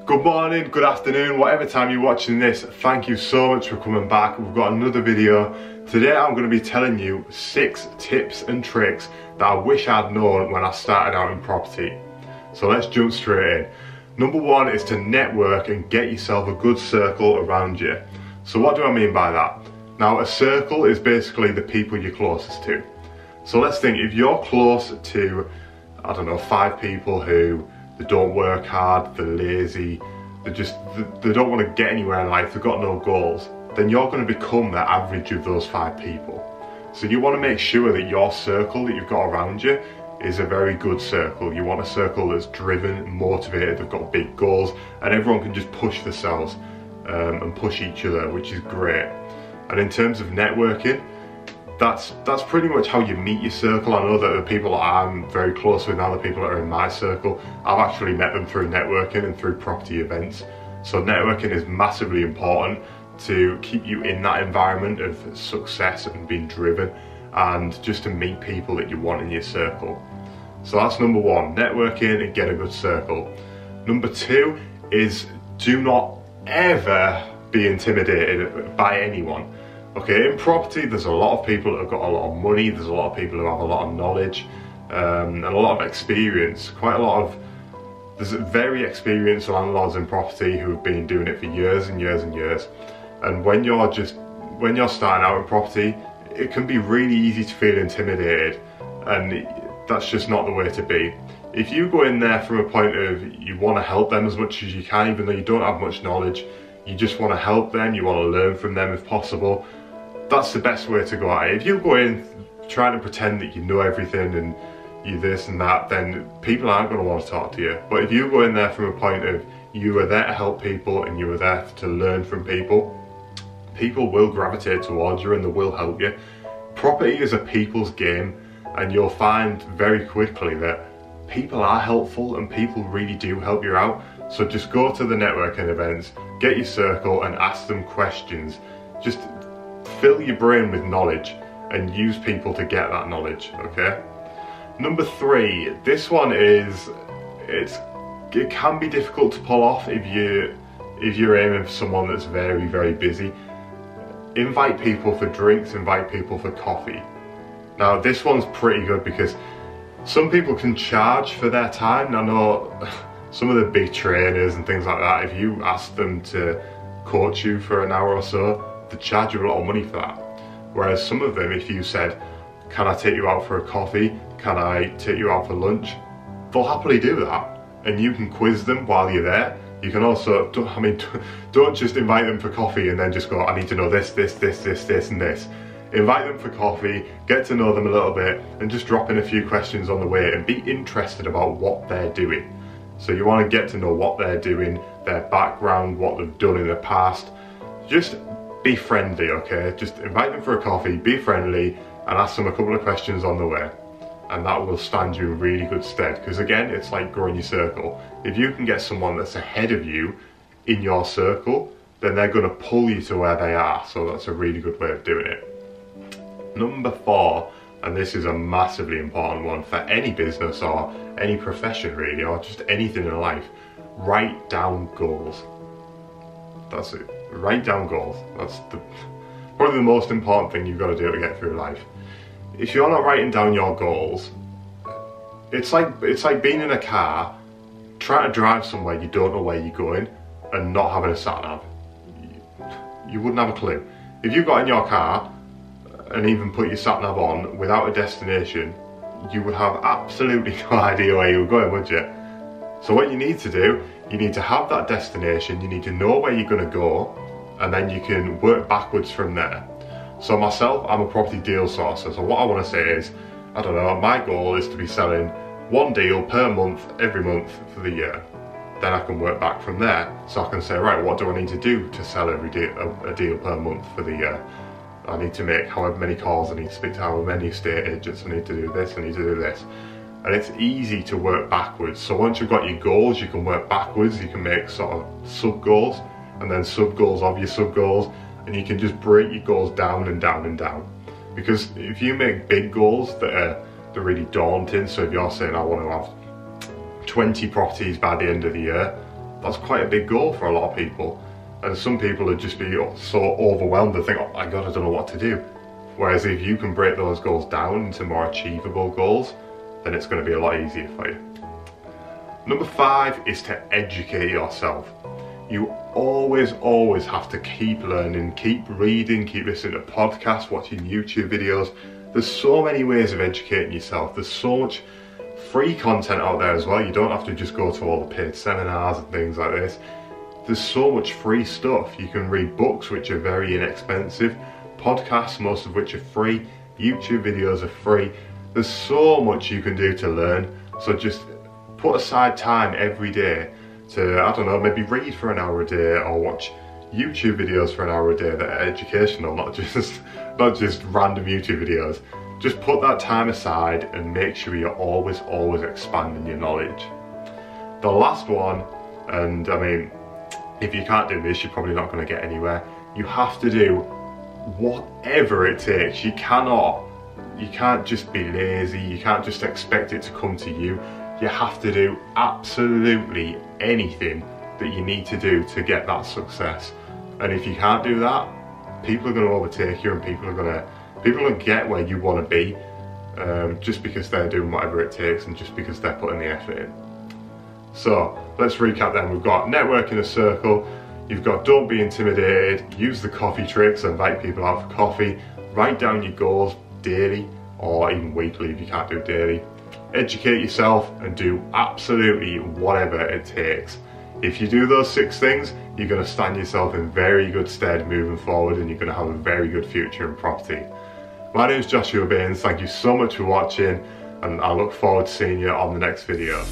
Good morning, good afternoon, whatever time you're watching this, thank you so much for coming back. We've got another video. Today I'm going to be telling you 6 tips and tricks that I wish I'd known when I started out in property. So let's jump straight in. Number 1 is to network and get yourself a good circle around you. So what do I mean by that? Now, a circle is basically the people you're closest to. So let's think, if you're close to, I don't know, 5 people who they don't work hard, they're lazy, they don't want to get anywhere in life, they've got no goals, then you're going to become the average of those 5 people. So you want to make sure that your circle that you've got around you is a very good circle. You want a circle that's driven, motivated, they've got big goals, and everyone can just push themselves and push each other, which is great. And in terms of networking, that's pretty much how you meet your circle. I know that the people that I'm very close with now, the people that are in my circle, I've actually met them through networking and through property events. So networking is massively important to keep you in that environment of success and being driven, and just to meet people that you want in your circle. So that's number 1, networking and get a good circle. Number 2 is do not ever be intimidated by anyone. Okay, in property there's a lot of people that have got a lot of money, there's a lot of people who have a lot of knowledge and a lot of experience. There's very experienced landlords in property who have been doing it for years and years and years. And when you're starting out in property, it can be really easy to feel intimidated, and that's just not the way to be. If you go in there from a point of you want to help them as much as you can, even though you don't have much knowledge, you just want to help them, you want to learn from them if possible, that's the best way to go at it. If you go in trying to pretend that you know everything and you this and that, then people aren't going to want to talk to you. But if you go in there from a point of you are there to help people and you are there to learn from people, people will gravitate towards you and they will help you. Property is a people's game, and you'll find very quickly that people are helpful and people really do help you out. So just go to the networking events, get your circle and ask them questions. Just fill your brain with knowledge and use people to get that knowledge, okay? Number 3, this one is, it can be difficult to pull off if you're aiming for someone that's very, very busy. Invite people for drinks, invite people for coffee. Now this one's pretty good because some people can charge for their time. I know some of the big trainers and things like that, if you ask them to coach you for an hour or so, they charge you a lot of money for that. Whereas some of them, if you said, can I take you out for a coffee? Can I take you out for lunch? They'll happily do that. And you can quiz them while you're there. You can also, don't just invite them for coffee and then just go, I need to know this, this, this, this, this and this. Invite them for coffee, get to know them a little bit, and just drop in a few questions on the way and be interested about what they're doing. So you want to get to know what they're doing, their background, what they've done in the past. Just be friendly, okay? Just invite them for a coffee, be friendly, and ask them a couple of questions on the way. And that will stand you in really good stead, because again, it's like growing your circle. If you can get someone that's ahead of you in your circle, then they're going to pull you to where they are. So that's a really good way of doing it. Number 4, and this is a massively important one for any business or any profession really, or just anything in life, write down goals. That's it, write down goals. That's probably the most important thing you've got to do to get through life. If you're not writing down your goals, it's like being in a car, trying to drive somewhere you don't know where you're going and not having a sat-nav. You wouldn't have a clue. If you got in your car and even put your sat-nav on without a destination, you would have absolutely no idea where you were going, would you? So what you need to do, you need to have that destination, you need to know where you're going to go, and then you can work backwards from there. So myself, I'm a property deal sourcer, so what I want to say is, I don't know, my goal is to be selling 1 deal per month, every month for the year. Then I can work back from there. So I can say, right, what do I need to do to sell a deal per month for the year? I need to make however many calls, I need to speak to however many estate agents, I need to do this, I need to do this. And it's easy to work backwards. So once you've got your goals, you can work backwards, you can make sort of sub-goals, and then sub-goals of your sub-goals, and you can just break your goals down and down and down. Because if you make big goals that are really daunting, so if you're saying I want to have 20 properties by the end of the year, that's quite a big goal for a lot of people. And some people would just be so overwhelmed and think, oh my God, I don't know what to do. Whereas if you can break those goals down into more achievable goals, then it's going to be a lot easier for you. Number 5 is to educate yourself. You always have to keep learning, keep reading, keep listening to podcasts, watching YouTube videos. There's so many ways of educating yourself. There's so much free content out there as well. You don't have to just go to all the paid seminars and things like this. There's so much free stuff. You can read books which are very inexpensive, podcasts, most of which are free, YouTube videos are free. There's so much you can do to learn. So just put aside time every day to, I don't know, maybe read for an hour a day or watch YouTube videos for an hour a day that are educational, not just random YouTube videos. Just put that time aside and make sure you're always expanding your knowledge. The last one, and I mean, if you can't do this, you're probably not going to get anywhere. You have to do whatever it takes. You can't just be lazy. You can't just expect it to come to you. You have to do absolutely anything that you need to do to get that success. And if you can't do that, people are going to overtake you, and people are going to get where you want to be, just because they're doing whatever it takes and just because they're putting the effort in. So let's recap then. We've got network in a circle, you've got don't be intimidated, use the coffee tricks, invite people out for coffee, write down your goals daily or even weekly if you can't do it daily, educate yourself and do absolutely whatever it takes. If you do those 6 things, you're going to stand yourself in very good stead moving forward, and you're going to have a very good future in property. My name is Joshua Baines, thank you so much for watching, and I look forward to seeing you on the next video.